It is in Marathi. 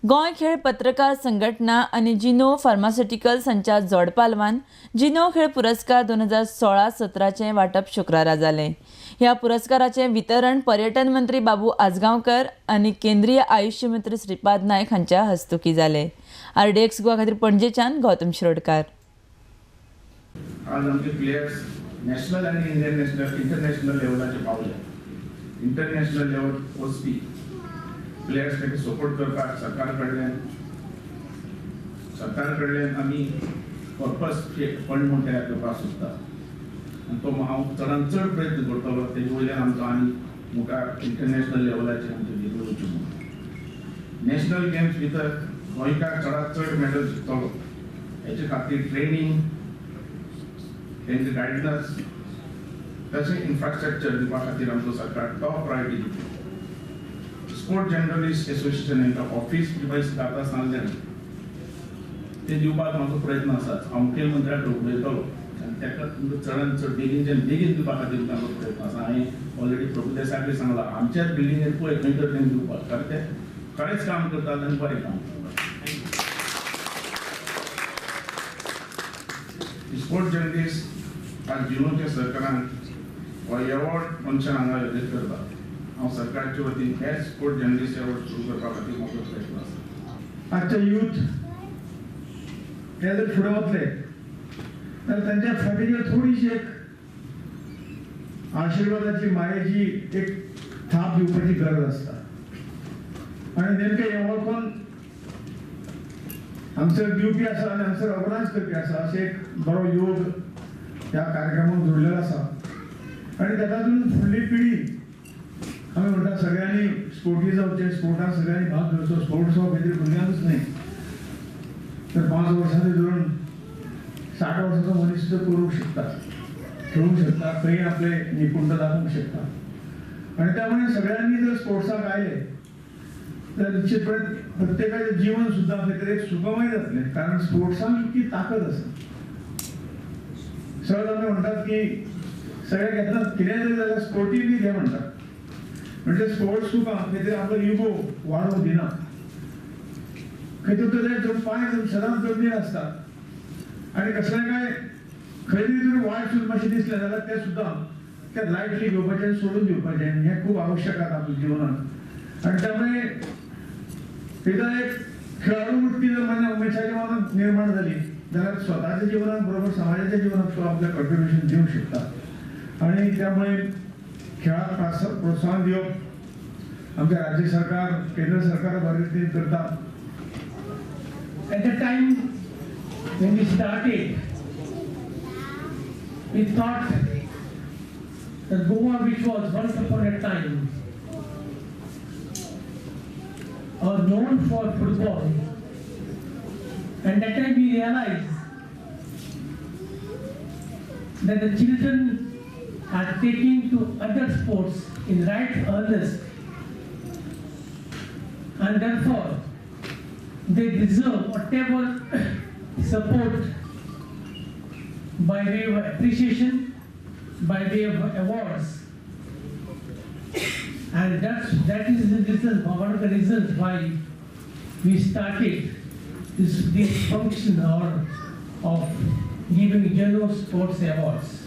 गोंय खेळ पत्रकार संघटना आनी जिनो फार्मास्युटिकल्स हांच्या जोड पालवान जिनो खेळ पुरस्कार 2016-17 वांटप शुक्रारा जालें. ह्या पुरस्काराचें वितरण पर्यटन मंत्री बाबू आजगांवकर आनी केंद्रीय आयुष मंत्री श्रीपाद नायक हांच्या हस्तुकीं जालें. RDX गोवा खातीर पणजेच्यान गौतम शिरोडकार. आज आमचे प्लेयर्स नॅशनल आणि इंटरनॅशनल लेवलाचे पावले. इंटरनॅशनल लेवल वचपी प्लेयर्स खातीर सपोर्ट करपाक सरकार कडल्यान आमी पर्पज फंड म्हूण तयार करपाक सोदता आनी तो हांव चडांत चड प्रयत्न करतलो. तेजे वयल्यान आमचो आनी मुखार इंटरनॅशनल लेवलाचेर आमचें देगूळ वचचें म्हणून. नॅशनल गेम्स भितर गोंयकार चडांत चड मॅडल जिखतलो. हेचे खातीर ट्रेनींग, तेंचे गायडन्स, तशें इन्फ्रास्ट्रक्चर दिवपा खातीर आमचो सरकार टॉप प्रायोरिटी दिता. स्पोर्ट जर्नलिस्ट एसोसिएशन हांकां ऑफिस डिवायस घालता सांगलें ते दिवपाक म्हाजो प्रयत्न आसा. हांव मुखेलमंत्र्याक उलयतलो आनी ताका चडांत चड बेगीन दिवपा खातीर म्हाजो प्रयत्न आसा. हांवें ऑलरेडी प्रभुदेसायाक सांगलां आमच्याच बिल्डिंगेर पळय खंय तर तेंका दिवपाक, कारण ते खरेंच काम करतात आनी बरें काम करतात. स्पोर्ट जर्नलिस्ट आज जिनोच्या सरकारान हो एवॉर्ड मनशान हांगा विलीत करता. हांव सरकारचे वतीन बेस्ट स्पोर्ट जर्नलिस्ट एवॉर्ड सुरू करपा खातीर म्हजो प्रयत्न आसा. आजचे यूथ हे जर फुडें वतले जाल्यार तांच्या फाटीर थोडीशी एक आशिर्वादाची मायेची एक थाप दिवपाची गरज आसता. आनी नेमके हें वळखून हांगसर दिवपी आसा आनी हांगसर ऑर्गनायज करपी आसा अशें एक बरो योग ह्या कार्यक्रमाक जोडलेलो आसा. आनी तातूंत फुडली पिढी आमी म्हणटा सगळ्यांनी स्पोर्टी जावचे, स्पोर्टान सगळ्यांनी भाग घेवचो. स्पोर्ट्स हो खातीर भुरग्यांकूच न्ही तर 5 वर्सांचे धरून 60 वर्साचो मनीस सुद्दां करूंक शकता, खेळूंक शकता, खंय आपले निपुणता दाखोवंक शकता. आनी त्यामुळे सगळ्यांनी जर स्पोर्ट्साक आयले जाल्यार निश्चितपणे प्रत्येकाचें जीवन सुद्दां खंय तरी सुखमय जातलें, कारण स्पोर्ट्साक इतकी ताकद आसा. सहज आमी म्हणटात की सगळ्या घेतनात कितेंय जरी जाल्यार स्पोर्टी बी घे म्हणटात. म्हणजे स्पोर्ट्स तुका खंय तरी आपलो इगो वाडोवंक दिना. खंय तरी तुजे पांय सदांच जमनीर आसतात आनी कसलें काय खंय तरी तुका वायट सुद्दां मातशें दिसलें जाल्यार तें सुद्दां तें लायटली घेवपाचें, सोडून दिवपाचें. हें खूब आवश्यक आसा आपल्या जिवनांत. आनी त्यामुळे एकदां एक खेळाडू वृत्ती जर मनशाच्या मनांत निर्माण जाली जाल्यार स्वताच्या जिवनांत बरोबर समाजाच्या जिवनांत तो आपलें कॉन्ट्रिब्युशन दिवंक शकता. आनी त्यामुळे खेळाक प्रोत्साहन दिवप आमचे राज्य सरकार, केंद्र सरकार बरे रितीन करता. At the time when we started, we thought that Goa, which was once upon a time known for football, and that time we realized that the children are taking to other sports in right earnest, and therefore they deserve whatever support by way of appreciation, by way of awards. And that is the reason, one of the reasons why we started this function of giving General Sports Awards.